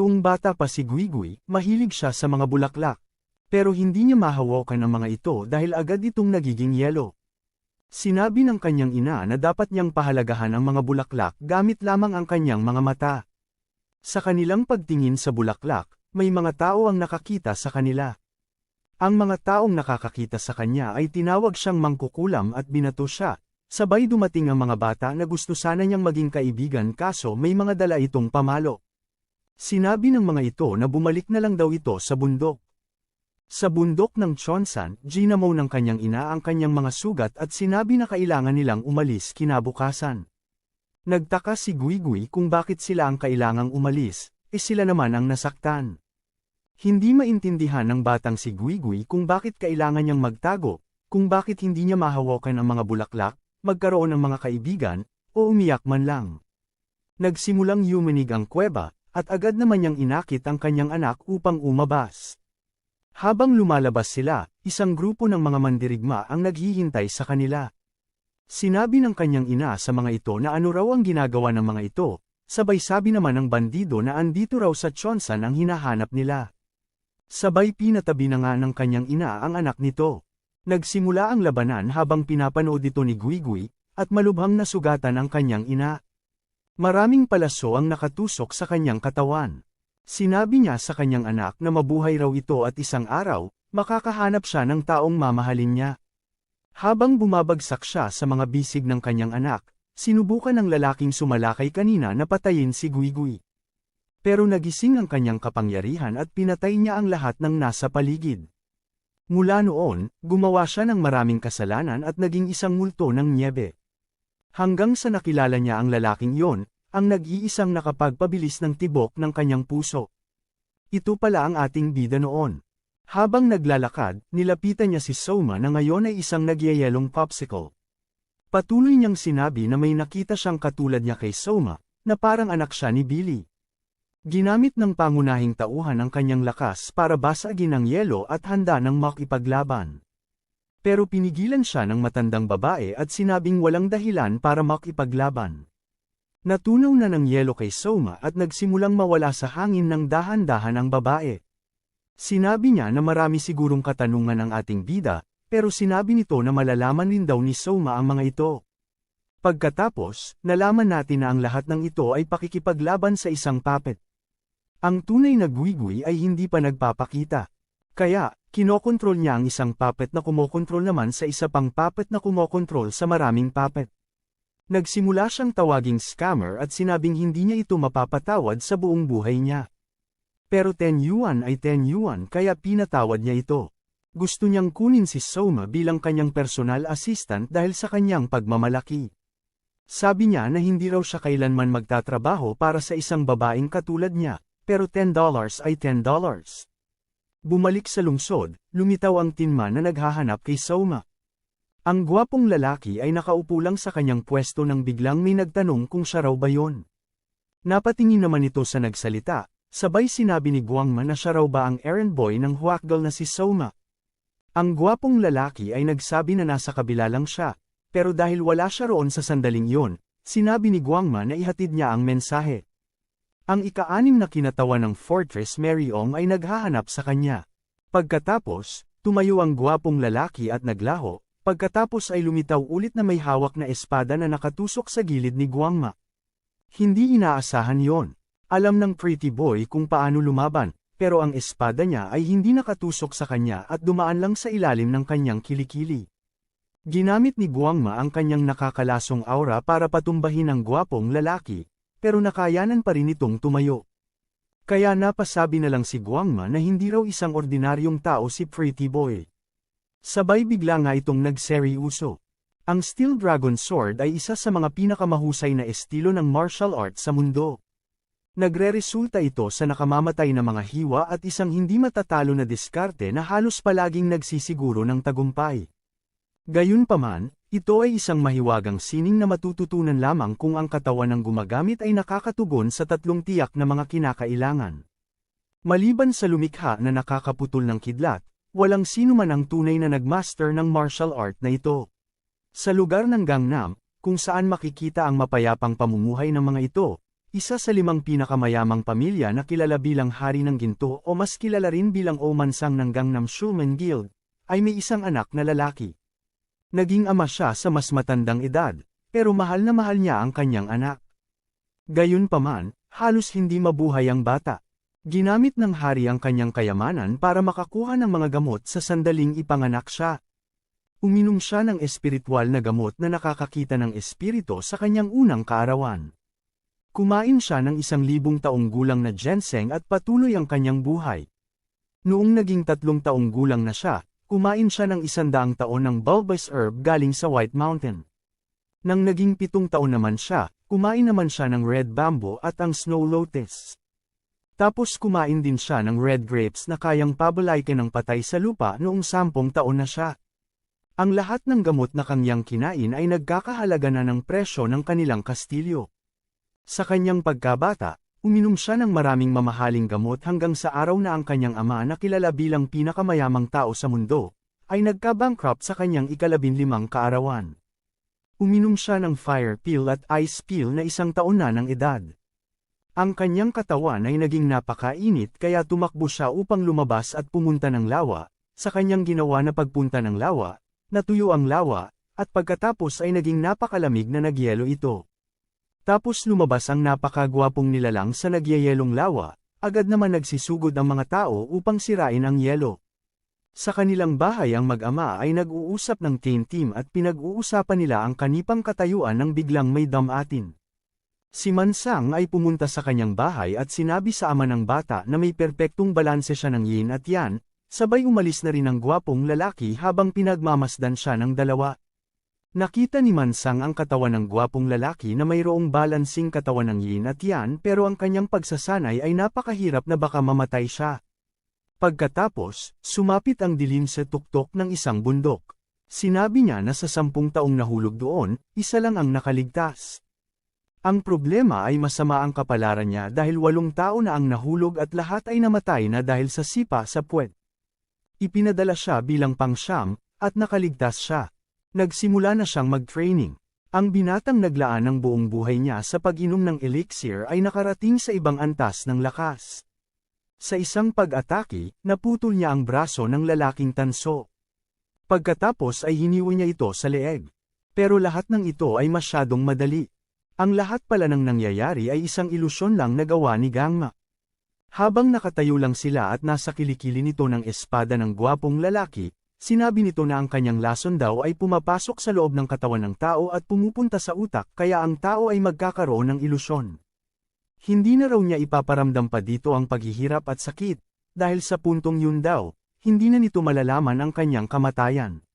Noong bata pa si Guigui, mahilig siya sa mga bulaklak. Pero hindi niya mahawakan ang mga ito dahil agad itong nagiging yelo. Sinabi ng kanyang ina na dapat niyang pahalagahan ang mga bulaklak gamit lamang ang kanyang mga mata. Sa kanilang pagtingin sa bulaklak, may mga tao ang nakakita sa kanila. Ang mga taong nakakakita sa kanya ay tinawag siyang mangkukulam at binato siya. Sabay dumating ang mga bata na gusto sana niyang maging kaibigan kaso may mga dala itong pamalo. Sinabi ng mga ito na bumalik na lang daw ito sa bundok. Sa bundok ng Chonsan, ginamaw ng kanyang ina ang kanyang mga sugat at sinabi na kailangan nilang umalis kinabukasan. Nagtaka si Guigui kung bakit sila ang kailangang umalis, sila naman ang nasaktan. Hindi maintindihan ng batang si Guigui kung bakit kailangan niyang magtago, kung bakit hindi niya mahawakan ang mga bulaklak, magkaroon ng mga kaibigan, o umiyak man lang. Nagsimulang yumanig ang kuweba, at agad naman niyang inakit ang kanyang anak upang umabas. Habang lumalabas sila, isang grupo ng mga mandirigma ang naghihintay sa kanila. Sinabi ng kanyang ina sa mga ito na ano raw ang ginagawa ng mga ito, sabay sabi naman ng bandido na andito raw sa Chonsan ang hinahanap nila. Sabay pinatabi na nga ng kanyang ina ang anak nito. Nagsimula ang labanan habang pinapanood ito ni Guigui, at malubhang nasugatan ang kanyang ina. Maraming palaso ang nakatusok sa kanyang katawan. Sinabi niya sa kanyang anak na mabuhay raw ito at isang araw, makakahanap siya ng taong mamahalin niya. Habang bumabagsak siya sa mga bisig ng kanyang anak, sinubukan ng lalaking sumalakay kanina na patayin si Guigui. Pero nagising ang kanyang kapangyarihan at pinatay niya ang lahat ng nasa paligid. Mula noon, gumawa siya ng maraming kasalanan at naging isang multo ng nyebe. Hanggang sa nakilala niya ang lalaking iyon, ang nag-iisang nakapagpabilis ng tibok ng kanyang puso. Ito pala ang ating bida noon. Habang naglalakad, nilapitan niya si Soma na ngayon ay isang nagyayelong popsicle. Patuloy niyang sinabi na may nakita siyang katulad niya kay Soma, na parang anak siya ni Billy. Ginamit ng pangunahing tauhan ang kanyang lakas para basagin ang yelo at handa ng makipaglaban. Pero pinigilan siya ng matandang babae at sinabing walang dahilan para makipaglaban. Natunaw na ng yelo kay Soma at nagsimulang mawala sa hangin ng dahan-dahan ang babae. Sinabi niya na marami sigurong katanungan ang ating bida, pero sinabi nito na malalaman rin daw ni Soma ang mga ito. Pagkatapos, nalaman natin na ang lahat ng ito ay pakikipaglaban sa isang puppet. Ang tunay na Guigui ay hindi pa nagpapakita. Kaya, kinokontrol niya ang isang puppet na kumokontrol naman sa isa pang puppet na kumokontrol sa maraming puppet. Nagsimula siyang tawaging scammer at sinabing hindi niya ito mapapatawad sa buong buhay niya. Pero 10 yuan ay 10 yuan kaya pinatawad niya ito. Gusto niyang kunin si Soma bilang kanyang personal assistant dahil sa kanyang pagmamalaki. Sabi niya na hindi raw siya kailanman magtatrabaho para sa isang babaeng katulad niya, pero $10 ay $10. Bumalik sa lungsod, lumitaw ang tinma na naghahanap kay Soma. Ang gwapong lalaki ay nakaupo lang sa kanyang pwesto nang biglang may nagtanong kung siya raw ba yon. Napatingin naman ito sa nagsalita, sabay sinabi ni Guangma na siya raw ba ang errand boy ng huwakgal na si Soma. Ang gwapong lalaki ay nagsabi na nasa kabila lang siya, pero dahil wala siya roon sa sandaling yon, sinabi ni Guangma na ihatid niya ang mensahe. Ang ika-6 na kinatawan ng Fortress Maryong ay naghahanap sa kanya. Pagkatapos, tumayo ang gwapong lalaki at naglaho. Pagkatapos ay lumitaw ulit na may hawak na espada na nakatusok sa gilid ni Guangma. Hindi inaasahan yon. Alam ng pretty boy kung paano lumaban, pero ang espada niya ay hindi nakatusok sa kanya at dumaan lang sa ilalim ng kanyang kilikili. Ginamit ni Guangma ang kanyang nakakalasong aura para patumbahin ang gwapong lalaki, pero nakayanan pa rin itong tumayo. Kaya napasabi na lang si Guangma na hindi raw isang ordinaryong tao si pretty boy. Sabay bigla nga itong nagseryoso. Ang Steel Dragon Sword ay isa sa mga pinakamahusay na estilo ng martial arts sa mundo. Nagre-resulta ito sa nakamamatay na mga hiwa at isang hindi matatalo na diskarte na halos palaging nagsisiguro ng tagumpay. Gayunpaman, ito ay isang mahiwagang sining na matututunan lamang kung ang katawan ng gumagamit ay nakakatugon sa 3 tiyak na mga kinakailangan. Maliban sa lumikha na nakakaputol ng kidlat, walang sino man ang tunay na nagmaster ng martial art na ito. Sa lugar ng Gangnam, kung saan makikita ang mapayapang pamumuhay ng mga ito, isa sa 5 pinakamayamang pamilya na kilala bilang Hari ng Ginto o mas kilala rin bilang Omansang ng Gangnam Shulman Guild, ay may isang anak na lalaki. Naging ama siya sa mas matandang edad, pero mahal na mahal niya ang kanyang anak. Gayunpaman, halos hindi mabuhay ang bata. Ginamit ng hari ang kanyang kayamanan para makakuha ng mga gamot sa sandaling ipanganak siya. Uminom siya ng espiritual na gamot na nakakakita ng espiritu sa kanyang unang kaarawan. Kumain siya ng 1,000 taong gulang na ginseng at patuloy ang kanyang buhay. Noong naging 3 taong gulang na siya, kumain siya ng 100 taon ng bulbous herb galing sa White Mountain. Nang naging 7 taon naman siya, kumain naman siya ng red bamboo at ang snow lotus. Tapos kumain din siya ng red grapes na kayang pabalaykin ng patay sa lupa noong 10 taon na siya. Ang lahat ng gamot na kanyang kinain ay nagkakahalaga na ng presyo ng kanilang kastilyo. Sa kanyang pagkabata, uminom siya ng maraming mamahaling gamot hanggang sa araw na ang kanyang ama na kilala bilang pinakamayamang tao sa mundo, ay nagka-bankrupt sa kanyang 15 kaarawan. Uminom siya ng fire pill at ice pill na 1 taon na ng edad. Ang kanyang katawan ay naging napakainit kaya tumakbo siya upang lumabas at pumunta ng lawa. Sa kanyang ginawa na pagpunta ng lawa, natuyo ang lawa, at pagkatapos ay naging napakalamig na nagyelo ito. Tapos lumabas ang napakagwapong nilalang sa nagyayelong lawa, agad naman nagsisugod ang mga tao upang sirain ang yelo. Sa kanilang bahay ang mag-ama ay nag-uusap ng team at pinag-uusapan nila ang kanipang katayuan nang biglang may damatin. Si Mansang ay pumunta sa kanyang bahay at sinabi sa ama ng bata na may perpektong balanse siya ng yin at yang, sabay umalis na rin ang gwapong lalaki habang pinagmamasdan siya ng dalawa. Nakita ni Mansang ang katawan ng gwapong lalaki na mayroong balansing katawan ng yin at yang pero ang kanyang pagsasanay ay napakahirap na baka mamatay siya. Pagkatapos, sumapit ang dilim sa tuktok ng isang bundok. Sinabi niya na sa 10 taong nahulog doon, isa lang ang nakaligtas. Ang problema ay masama ang kapalaran niya dahil 8 tao na ang nahulog at lahat ay namatay na dahil sa sipa sa puwet. Ipinadala siya bilang pangsyam, at nakaligtas siya. Nagsimula na siyang mag-training. Ang binatang naglaan ng buong buhay niya sa pag-inom ng elixir ay nakarating sa ibang antas ng lakas. Sa isang pag-atake, naputol niya ang braso ng lalaking tanso. Pagkatapos ay hiniwa niya ito sa leeg. Pero lahat ng ito ay masyadong madali. Ang lahat pala ng nangyayari ay isang ilusyon lang na gawa ni Gangma. Habang nakatayo lang sila at nasa kilikili nito ng espada ng gwapong lalaki, sinabi nito na ang kanyang lason daw ay pumapasok sa loob ng katawan ng tao at pumupunta sa utak kaya ang tao ay magkakaroon ng ilusyon. Hindi na raw niya ipaparamdam pa dito ang paghihirap at sakit, dahil sa puntong yun daw, hindi na nito malalaman ang kanyang kamatayan.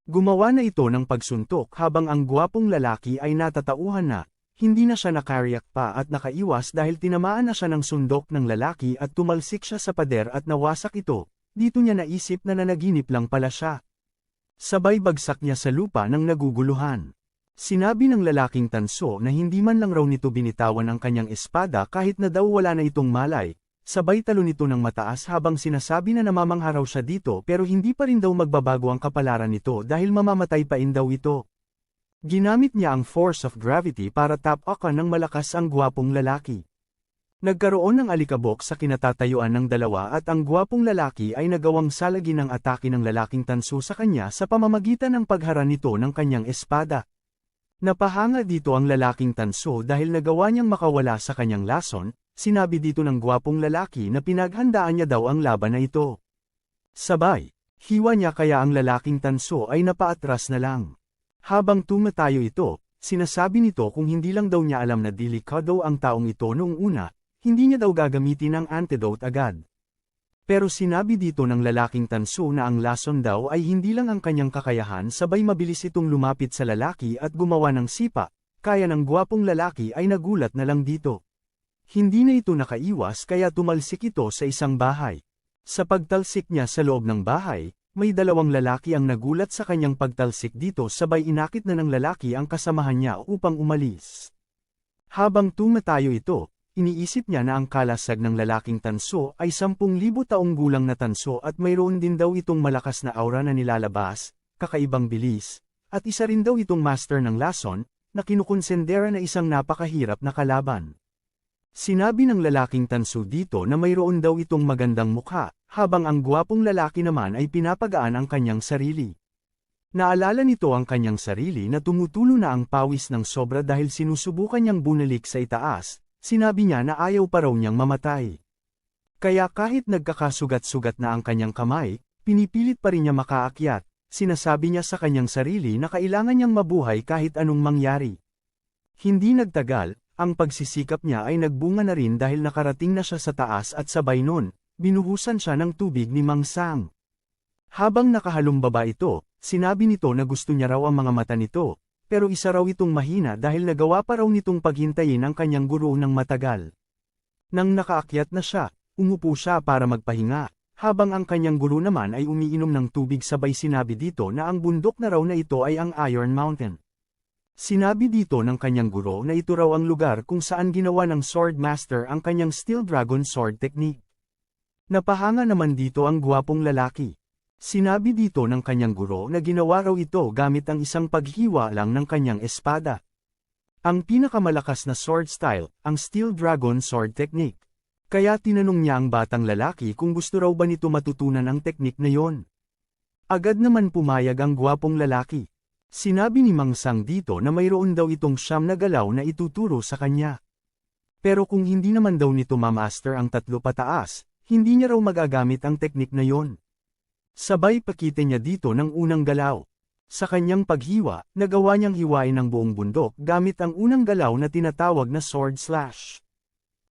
Gumawa na ito ng pagsuntok habang ang gwapong lalaki ay natatauhan na, hindi na siya nakariyak pa at nakaiwas dahil tinamaan na siya ng sundok ng lalaki at tumalsik siya sa pader at nawasak ito. Dito niya naisip na nanaginip lang pala siya. Sabay bagsak niya sa lupa ng naguguluhan. Sinabi ng lalaking tanso na hindi man lang raw nito binitawan ang kanyang espada kahit na daw wala na itong malay. Sabay talo nito ng mataas habang sinasabi na namamangha raw siya dito pero hindi pa rin daw magbabago ang kapalaran nito dahil mamamatay pa rin daw ito. Ginamit niya ang force of gravity para tapakan ng malakas ang gwapong lalaki. Nagkaroon ng alikabok sa kinatatayuan ng dalawa at ang gwapong lalaki ay nagawang salagin ang atake ng lalaking tanso sa kanya sa pamamagitan ng paghara nito ng kanyang espada. Napahanga dito ang lalaking tanso dahil nagawa niyang makawala sa kanyang lason, sinabi dito ng gwapong lalaki na pinaghandaan niya daw ang laban na ito. Sabay, hiwa niya kaya ang lalaking tanso ay napaatras na lang. Habang tumatayo ito, sinasabi nito kung hindi lang daw niya alam na delikado ang taong ito noong una, hindi niya daw gagamitin ang antidote agad. Pero sinabi dito ng lalaking tanso na ang lason daw ay hindi lang ang kanyang kakayahan sabay mabilis itong lumapit sa lalaki at gumawa ng sipa, kaya ng gwapong lalaki ay nagulat na lang dito. Hindi na ito nakaiwas kaya tumalsik ito sa isang bahay. Sa pagtalsik niya sa loob ng bahay, may 2 lalaki ang nagulat sa kanyang pagtalsik dito sabay inakit na ng lalaki ang kasamahan niya upang umalis. Habang tumatayo ito, iniisip niya na ang kalasag ng lalaking tanso ay 10,000 taong gulang na tanso at mayroon din daw itong malakas na aura na nilalabas, kakaibang bilis, at isa rin daw itong master ng lason, na kinukonsendera na isang napakahirap na kalaban. Sinabi ng lalaking tanso dito na mayroon daw itong magandang mukha, habang ang gwapong lalaki naman ay pinapagaan ang kanyang sarili. Naalala nito ang kanyang sarili na tumutulo na ang pawis ng sobra dahil sinusubukan niyang bunalik sa itaas, sinabi niya na ayaw pa raw niyang mamatay. Kaya kahit nagkakasugat-sugat na ang kanyang kamay, pinipilit pa rin niya makaakyat, sinasabi niya sa kanyang sarili na kailangan niyang mabuhay kahit anong mangyari. Hindi nagtagal, ang pagsisikap niya ay nagbunga na rin dahil nakarating na siya sa taas at sabay nun, binuhusan siya ng tubig ni Mang Sang. Habang nakahalumbaba ito, sinabi nito na gusto niya raw ang mga mata nito, pero isa raw itong mahina dahil nagawa pa raw nitong paghintayin ang kanyang guro ng matagal. Nang nakaakyat na siya, umupo siya para magpahinga, habang ang kanyang guro naman ay umiinom ng tubig sabay sinabi dito na ang bundok na raw na ito ay ang Iron Mountain. Sinabi dito ng kanyang guro na ito raw ang lugar kung saan ginawa ng Sword Master ang kanyang Steel Dragon Sword technique. Napahanga naman dito ang gwapong lalaki. Sinabi dito ng kanyang guro na ginawa raw ito gamit ang isang paghiwa lang ng kanyang espada. Ang pinakamalakas na sword style, ang Steel Dragon Sword technique. Kaya tinanong niya ang batang lalaki kung gusto raw ba nito matutunan ang teknik na yon. Agad naman pumayag ang gwapong lalaki. Sinabi ni Mang Sang dito na mayroon daw itong 9 na galaw na ituturo sa kanya. Pero kung hindi naman daw nito mamaster ang 3 pataas, hindi niya raw magagamit ang teknik na yon. Sabay pakita niya dito ng unang galaw. Sa kanyang paghiwa, nagawa niyang hiwain ang buong bundok gamit ang unang galaw na tinatawag na sword slash.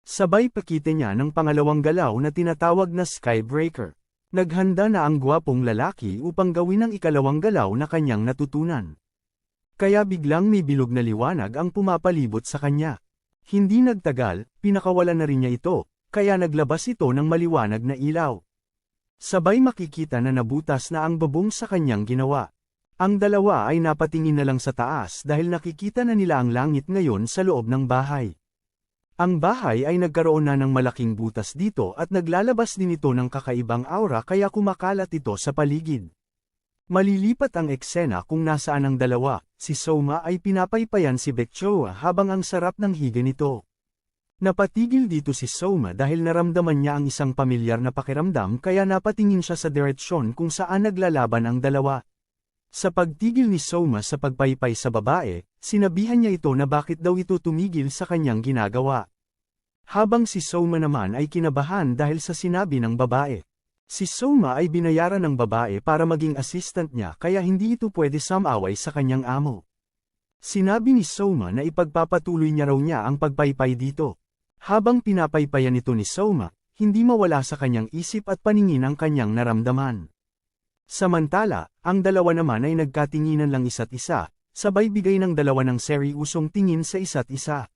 Sabay pakita niya ng pangalawang galaw na tinatawag na skybreaker. Naghanda na ang gwapong lalaki upang gawin ang ikalawang galaw na kanyang natutunan. Kaya biglang may bilog na liwanag ang pumapalibot sa kanya. Hindi nagtagal, pinakawalan na rin niya ito, kaya naglabas ito ng maliwanag na ilaw. Sabay makikita na nabutas na ang babong sa kanyang ginawa. Ang dalawa ay napatingin na lang sa taas dahil nakikita na nila ang langit ngayon sa loob ng bahay. Ang bahay ay nagkaroon na ng malaking butas dito at naglalabas din ito ng kakaibang aura kaya kumakalat ito sa paligid. Malilipat ang eksena kung nasaan ang dalawa, si Soma ay pinapaypayan si Baekchoa habang ang sarap ng higa nito. Napatigil dito si Soma dahil naramdaman niya ang isang pamilyar na pakiramdam kaya napatingin siya sa diretsyon kung saan naglalaban ang dalawa. Sa pagtigil ni Soma sa pagpaypay sa babae, sinabihan niya ito na bakit daw ito tumigil sa kanyang ginagawa. Habang si Soma naman ay kinabahan dahil sa sinabi ng babae. Si Soma ay binayaran ng babae para maging assistant niya kaya hindi ito pwede samaway sa kanyang amo. Sinabi ni Soma na ipagpapatuloy niya raw niya ang pagpaypay dito. Habang pinapaypayan ito ni Soma, hindi mawala sa kanyang isip at paningin ang kanyang naramdaman. Samantala, ang dalawa naman ay nagkatinginan lang isa't isa, sabay bigay ng dalawa ng seryosong tingin sa isa't isa.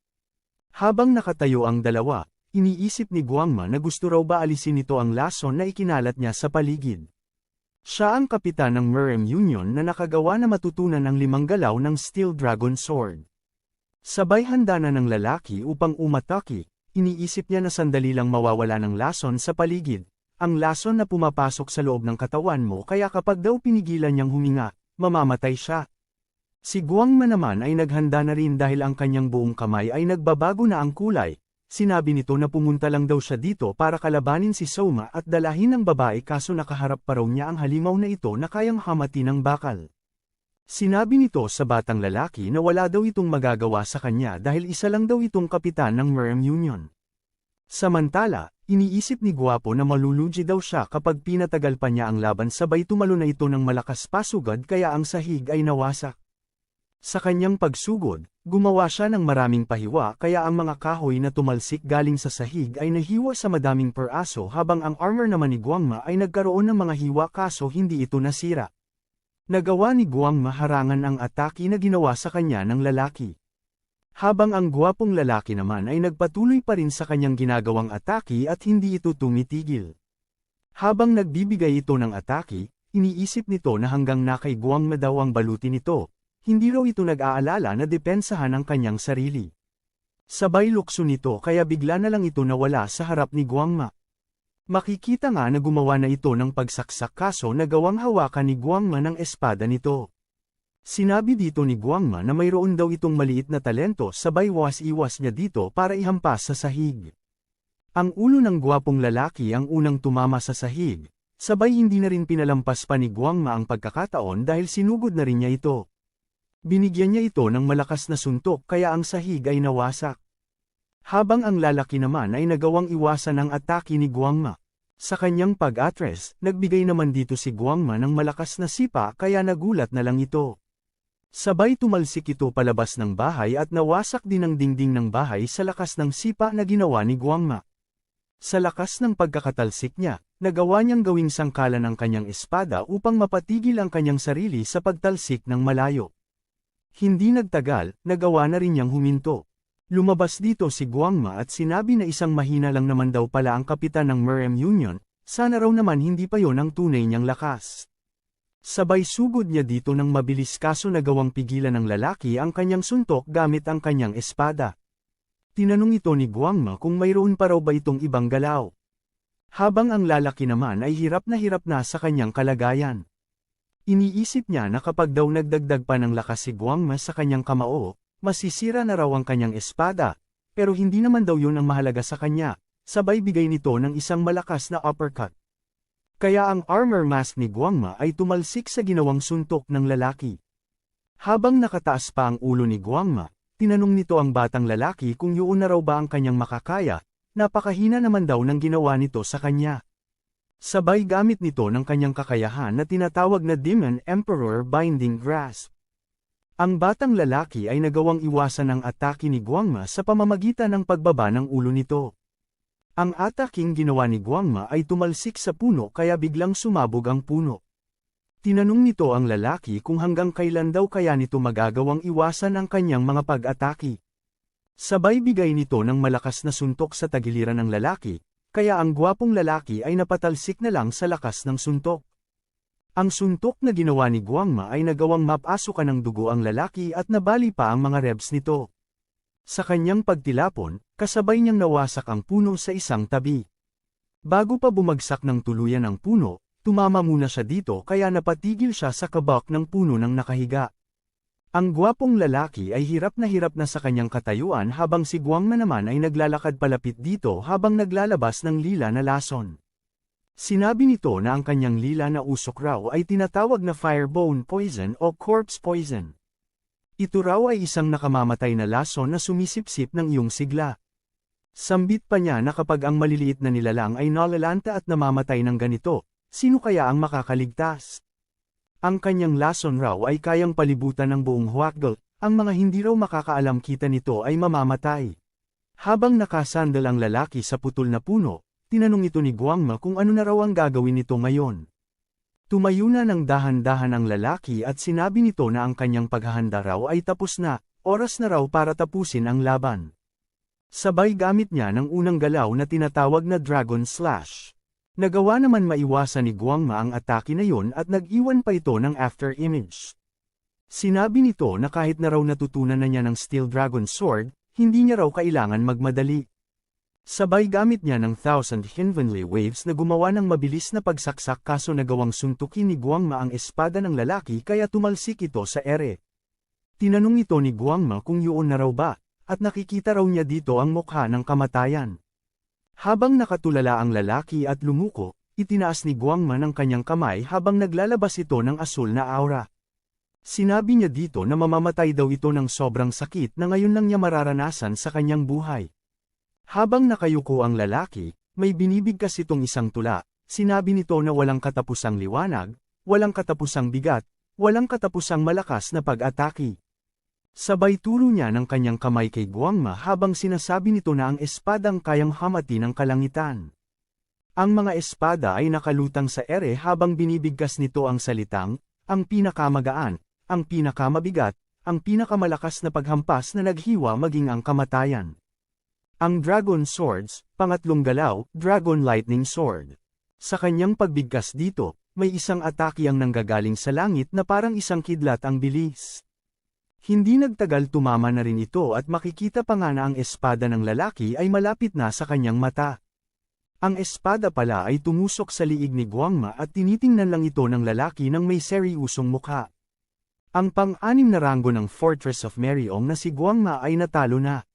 Habang nakatayo ang dalawa, iniisip ni Guangma na gusto raw ba alisin nito ang lason na ikinalat niya sa paligid. Siya ang kapitan ng Merem Union na nakagawa na matutunan ang 5 galaw ng Steel Dragon Sword. Sabay handa na ng lalaki upang umatake, iniisip niya na sandali lang mawawala ng lason sa paligid. Ang lason na pumapasok sa loob ng katawan mo kaya kapag daw pinigilan niyang huminga, mamamatay siya. Si Guangma naman ay naghanda na rin dahil ang kanyang buong kamay ay nagbabago na ang kulay. Sinabi nito na pumunta lang daw siya dito para kalabanin si Soma at dalahin ng babae kaso nakaharap pa raw niya ang halimaw na ito na kayang hamati ng bakal. Sinabi nito sa batang lalaki na wala daw itong magagawa sa kanya dahil isa lang daw itong kapitan ng Merem Union. Samantala, iniisip ni Guwapo na malulugi daw siya kapag pinatagal pa niya ang laban sabay tumalo na ito ng malakas pasugad kaya ang sahig ay nawasak. Sa kanyang pagsugod, gumawa siya ng maraming pahiwa kaya ang mga kahoy na tumalsik galing sa sahig ay nahiwa sa madaming peraso habang ang armor naman ni Guangma ay nagkaroon ng mga hiwa kaso hindi ito nasira. Nagawa ni Guangma harangan ang atake na ginawa sa kanya ng lalaki. Habang ang gwapong lalaki naman ay nagpatuloy pa rin sa kanyang ginagawang atake at hindi ito tumitigil. Habang nagbibigay ito ng atake, iniisip nito na hanggang na kay Guangma daw ang balutin nito. Hindi raw ito nag-aalala na depensahan ang kanyang sarili. Sabay lukso nito kaya bigla na lang ito nawala sa harap ni Guangma. Makikita nga na gumawa na ito ng pagsaksak kaso nagawang hawakan ni Guangma ng espada nito. Sinabi dito ni Guangma na mayroon daw itong maliit na talento sabay was-iwas niya dito para ihampas sa sahig. Ang ulo ng gwapong lalaki ang unang tumama sa sahig, sabay hindi na rin pinalampas pa ni Guangma ang pagkakataon dahil sinugod na rin niya ito. Binigyan niya ito ng malakas na suntok kaya ang sahig ay nawasak. Habang ang lalaki naman ay nagawang iwasan ang atake ni Guangma. Sa kanyang pag-atres, nagbigay naman dito si Guangma ng malakas na sipa kaya nagulat na lang ito. Sabay tumalsik ito palabas ng bahay at nawasak din ang dingding ng bahay sa lakas ng sipa na ginawa ni Guangma. Sa lakas ng pagkakatalsik niya, nagawa niyang gawing sangkalan ang kanyang espada upang mapatigil ang kanyang sarili sa pagtalsik ng malayo. Hindi nagtagal, nagawa na rin niyang huminto. Lumabas dito si Guangma at sinabi na isang mahina lang naman daw pala ang kapitan ng Merem Union, sana raw naman hindi pa yon ang tunay niyang lakas. Sabay sugod niya dito ng mabilis kaso nagawang pigilan ng lalaki ang kanyang suntok gamit ang kanyang espada. Tinanong ito ni Guangma kung mayroon pa raw ba itong ibang galaw. Habang ang lalaki naman ay hirap na sa kanyang kalagayan. Iniisip niya na kapag daw nagdagdag pa ng lakas si Guangma sa kanyang kamao, masisira na raw ang kanyang espada, pero hindi naman daw yun ang mahalaga sa kanya, sabay bigay nito ng isang malakas na uppercut. Kaya ang armor mask ni Guangma ay tumalsik sa ginawang suntok ng lalaki. Habang nakataas pa ang ulo ni Guangma, tinanong nito ang batang lalaki kung yun na raw ba ang kanyang makakaya, napakahina naman daw ng ginawa nito sa kanya. Sabay gamit nito ng kanyang kakayahan na tinatawag na Demon Emperor Binding Grasp. Ang batang lalaki ay nagawang iwasan ang atake ni Guangma sa pamamagitan ng pagbaba ng ulo nito. Ang ataking ginawa ni Guangma ay tumalsik sa puno kaya biglang sumabog ang puno. Tinanong nito ang lalaki kung hanggang kailan daw kaya nito magagawang iwasan ang kanyang mga pag-atake. Sabay bigay nito ng malakas na suntok sa tagiliran ng lalaki, kaya ang gwapong lalaki ay napatalsik na lang sa lakas ng suntok. Ang suntok na ginawa ni Guangma ay nagawang mapasukan ng dugo ang lalaki at nabali pa ang mga ribs nito. Sa kanyang pagtilapon, kasabay niyang nawasak ang puno sa isang tabi. Bago pa bumagsak ng tuluyan ang puno, tumama muna siya dito kaya napatigil siya sa kabak ng puno ng nakahiga. Ang gwapong lalaki ay hirap na sa kanyang katayuan habang si Guangma naman ay naglalakad palapit dito habang naglalabas ng lila na lason. Sinabi nito na ang kanyang lila na usok raw ay tinatawag na firebone poison o corpse poison. Ito raw ay isang nakamamatay na lason na sumisipsip ng iyong sigla. Sambit pa niya na kapag ang maliliit na nilalang ay nalalanta at namamatay ng ganito, sino kaya ang makakaligtas? Ang kanyang lason raw ay kayang palibutan ng buong Huakgal, ang mga hindi raw makakaalam kita nito ay mamamatay. Habang nakasandal ang lalaki sa putol na puno, tinanong ito ni Guangma kung ano na raw ang gagawin nito ngayon. Tumayo na ng dahan-dahan ang lalaki at sinabi nito na ang kanyang paghahanda raw ay tapos na, oras na raw para tapusin ang laban. Sabay gamit niya ng unang galaw na tinatawag na Dragon Slash. Nagawa naman maiwasan ni Guangma ang atake na yun at nag-iwan pa ito ng after image. Sinabi nito na kahit na raw natutunan na niya ng Steel Dragon Sword, hindi niya raw kailangan magmadali. Sabay gamit niya ng 1,000 Heavenly Waves na gumawa ng mabilis na pagsaksak kaso nagawang suntukin ni Guangma ang espada ng lalaki kaya tumalsik ito sa ere. Tinanong ito ni Guangma kung yun na raw ba, at nakikita raw niya dito ang mukha ng kamatayan. Habang nakatulala ang lalaki at lumuko, itinaas ni Guangma ng kanyang kamay habang naglalabas ito ng asul na aura. Sinabi niya dito na mamamatay daw ito ng sobrang sakit na ngayon lang niya mararanasan sa kanyang buhay. Habang nakayuko ang lalaki, may binibigkas itong isang tula, sinabi nito na walang katapusang liwanag, walang katapusang bigat, walang katapusang malakas na pag-atake. Sabay turo niya ng kanyang kamay kay Guangma habang sinasabi nito na ang espadang kayang hamati ng kalangitan. Ang mga espada ay nakalutang sa ere habang binibigkas nito ang salitang, ang pinakamagaan, ang pinakamabigat, ang pinakamalakas na paghampas na naghiwa maging ang kamatayan. Ang Dragon Swords, pangatlong galaw, Dragon Lightning Sword. Sa kanyang pagbigkas dito, may isang atake ang nanggagaling sa langit na parang isang kidlat ang bilis. Hindi nagtagal tumama na rin ito at makikita pa nga na ang espada ng lalaki ay malapit na sa kanyang mata. Ang espada pala ay tumusok sa liig ni Guangma at tinitingnan lang ito ng lalaki ng may seryusong mukha. Ang pang-anim na ranggo ng Fortress of Meryong na si Guangma ay natalo na.